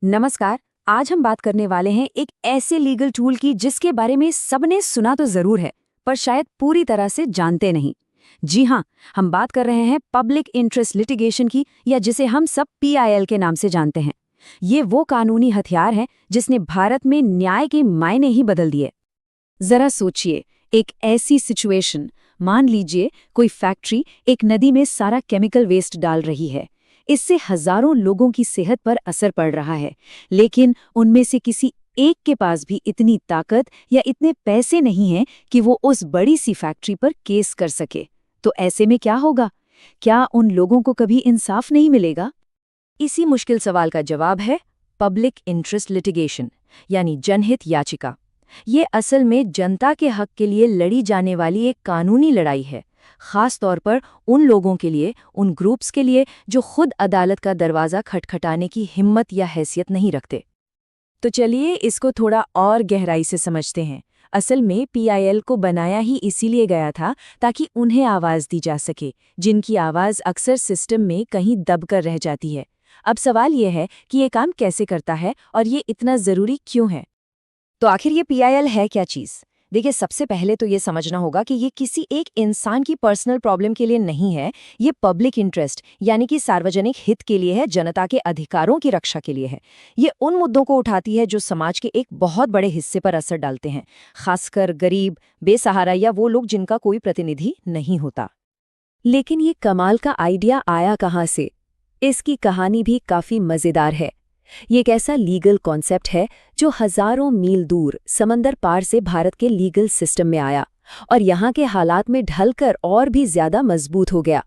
नमस्कार। आज हम बात करने वाले हैं एक ऐसे लीगल टूल की जिसके बारे में सबने सुना तो जरूर है, पर शायद पूरी तरह से जानते नहीं। जी हाँ, हम बात कर रहे हैं पब्लिक इंटरेस्ट लिटिगेशन की, या जिसे हम सब PIL के नाम से जानते हैं। ये वो कानूनी हथियार है जिसने भारत में न्याय के मायने ही बदल दिए। जरा सोचिए, एक ऐसी सिचुएशन, मान लीजिए कोई फैक्ट्री एक नदी में सारा केमिकल वेस्ट डाल रही है। इससे हजारों लोगों की सेहत पर असर पड़ रहा है, लेकिन उनमें से किसी एक के पास भी इतनी ताकत या इतने पैसे नहीं हैं कि वो उस बड़ी सी फैक्ट्री पर केस कर सके। तो ऐसे में क्या होगा? क्या उन लोगों को कभी इंसाफ नहीं मिलेगा? इसी मुश्किल सवाल का जवाब है पब्लिक इंटरेस्ट लिटिगेशन, यानी जनहित याचिका। ये असल में जनता के हक के लिए लड़ी जाने वाली एक कानूनी लड़ाई है, खास तौर पर उन लोगों के लिए, उन ग्रुप्स के लिए जो खुद अदालत का दरवाज़ा खटखटाने की हिम्मत या हैसियत नहीं रखते। तो चलिए इसको थोड़ा और गहराई से समझते हैं। असल में PIL को बनाया ही इसीलिए गया था ताकि उन्हें आवाज़ दी जा सके, जिनकी आवाज़ अक्सर सिस्टम में कहीं दबकर रह जाती है। अब सवाल ये है कि ये काम कैसे करता है और ये इतना ज़रूरी क्यों है? तो आखिर ये PIL है क्या चीज़? देखिए, सबसे पहले तो ये समझना होगा कि ये किसी एक इंसान की पर्सनल प्रॉब्लम के लिए नहीं है। ये पब्लिक इंटरेस्ट, यानी कि सार्वजनिक हित के लिए है, जनता के अधिकारों की रक्षा के लिए है। ये उन मुद्दों को उठाती है जो समाज के एक बहुत बड़े हिस्से पर असर डालते हैं, खासकर गरीब, बेसहारा या वो लोग जिनका कोई प्रतिनिधि नहीं होता। लेकिन ये कमाल का आइडिया आया कहाँ से? इसकी कहानी भी काफ़ी मज़ेदार है। ये एक ऐसा लीगल कॉन्सेप्ट है जो हजारों मील दूर समंदर पार से भारत के लीगल सिस्टम में आया और यहाँ के हालात में ढलकर और भी ज्यादा मजबूत हो गया।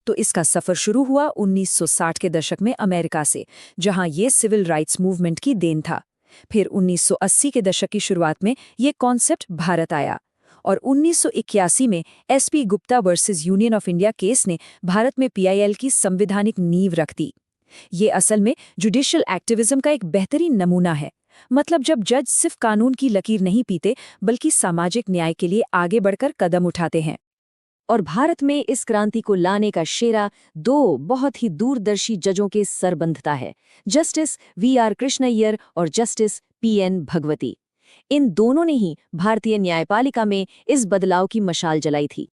तो इसका सफर शुरू हुआ 1960 के दशक में अमेरिका से, जहाँ ये सिविल राइट्स मूवमेंट की देन था। फिर 1980 के दशक की शुरुआत में ये कॉन्सेप्ट भारत आया और 1981 में SP Gupta versus union of India case ने भारत में PIL की संवैधानिक नींव रख दी। ये असल में जुडिशियल एक्टिविज्म का एक बेहतरीन नमूना है। मतलब जब जज सिर्फ कानून की लकीर नहीं पीते, बल्कि सामाजिक न्याय के लिए आगे बढ़कर कदम उठाते हैं। और भारत में इस क्रांति को लाने का शेरा दो बहुत ही दूरदर्शी जजों के सर बंधता है, जस्टिस VR कृष्णय्यर और जस्टिस PN भगवती। इन दोनों ने ही भारतीय न्यायपालिका में इस बदलाव की मशाल जलाई थी।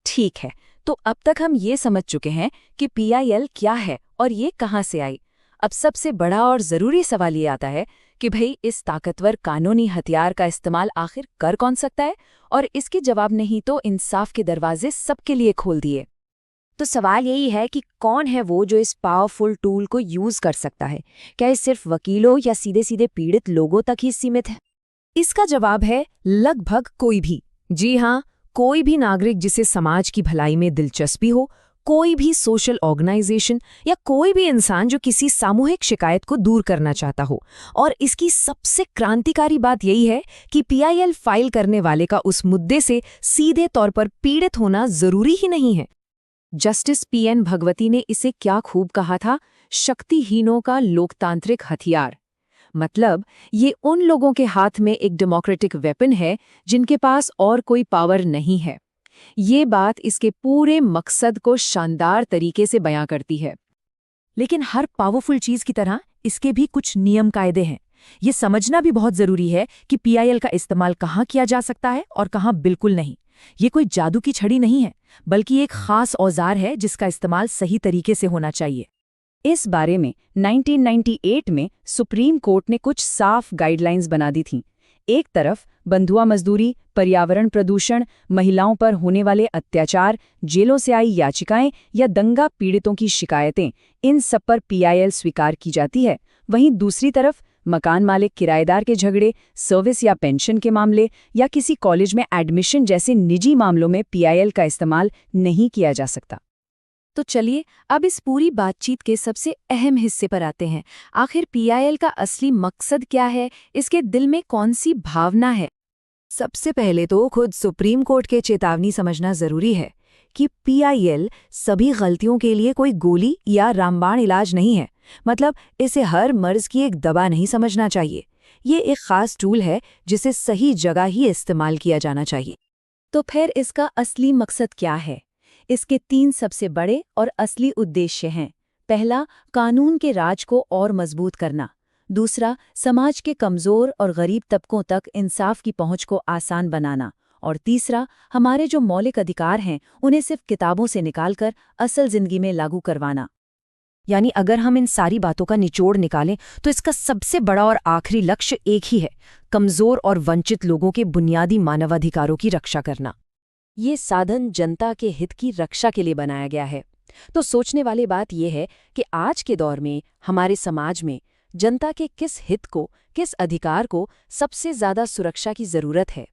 ठीक है, तो अब तक हम ये समझ चुके हैं कि PIL क्या है और ये कहाँ से आई। अब सबसे बड़ा और ज़रूरी सवाल ये आता है कि भाई, इस ताकतवर कानूनी हथियार का इस्तेमाल आखिर कर कौन सकता है? और इसके जवाब नहीं तो इंसाफ के दरवाजे सबके लिए खोल दिए। तो सवाल यही है कि कौन है वो जो इस पावरफुल टूल को यूज़ कर सकता है? क्या ये सिर्फ वकीलों या सीधे सीधे पीड़ित लोगों तक ही सीमित है? इसका जवाब है लगभग कोई भी। जी हाँ, कोई भी नागरिक जिसे समाज की भलाई में दिलचस्पी हो, कोई भी सोशल ऑर्गेनाइजेशन या कोई भी इंसान जो किसी सामूहिक शिकायत को दूर करना चाहता हो। और इसकी सबसे क्रांतिकारी बात यही है कि PIL फाइल करने वाले का उस मुद्दे से सीधे तौर पर पीड़ित होना जरूरी ही नहीं है। जस्टिस PN भगवती ने इसे क्या खूब कहा था, शक्तिहीनों का लोकतांत्रिक हथियार। मतलब ये उन लोगों के हाथ में एक डेमोक्रेटिक वेपन है जिनके पास और कोई पावर नहीं है। ये बात इसके पूरे मकसद को शानदार तरीके से बयां करती है। लेकिन हर पावरफुल चीज की तरह इसके भी कुछ नियम कायदे हैं। ये समझना भी बहुत जरूरी है कि PIL का इस्तेमाल कहाँ किया जा सकता है और कहाँ बिल्कुल नहीं। ये कोई जादू की छड़ी नहीं है, बल्कि एक खास औजार है जिसका इस्तेमाल सही तरीके से होना चाहिए। इस बारे में 1998 में सुप्रीम कोर्ट ने कुछ साफ गाइडलाइंस बना दी थीं। एक तरफ बंधुआ मजदूरी, पर्यावरण प्रदूषण, महिलाओं पर होने वाले अत्याचार, जेलों से आई याचिकाएं या दंगा पीड़ितों की शिकायतें, इन सब पर PIL स्वीकार की जाती है। वहीं दूसरी तरफ मकान मालिक किराएदार के झगड़े, सर्विस या पेंशन के मामले या किसी कॉलेज में एडमिशन जैसे निजी मामलों में PIL का इस्तेमाल नहीं किया जा सकता। तो चलिए अब इस पूरी बातचीत के सबसे अहम हिस्से पर आते हैं। आखिर PIL का असली मकसद क्या है? इसके दिल में कौन सी भावना है? सबसे पहले तो खुद सुप्रीम कोर्ट के चेतावनी समझना जरूरी है कि PIL सभी गलतियों के लिए कोई गोली या रामबाण इलाज नहीं है। मतलब इसे हर मर्ज की एक दवा नहीं समझना चाहिए। ये एक खास टूल है जिसे सही जगह ही इस्तेमाल किया जाना चाहिए। तो फिर इसका असली मकसद क्या है? इसके 3 सबसे बड़े और असली उद्देश्य हैं। पहला, कानून के राज को और मजबूत करना। दूसरा, समाज के कमज़ोर और गरीब तबकों तक इंसाफ की पहुंच को आसान बनाना। और तीसरा, हमारे जो मौलिक अधिकार हैं उन्हें सिर्फ किताबों से निकालकर असल ज़िंदगी में लागू करवाना। यानी अगर हम इन सारी बातों का निचोड़ निकालें तो इसका सबसे बड़ा और आखिरी लक्ष्य एक ही है, कमज़ोर और वंचित लोगों के बुनियादी मानवाधिकारों की रक्षा करना। ये साधन जनता के हित की रक्षा के लिए बनाया गया है। तो सोचने वाली बात यह है कि आज के दौर में हमारे समाज में जनता के किस हित को, किस अधिकार को सबसे ज़्यादा सुरक्षा की ज़रूरत है।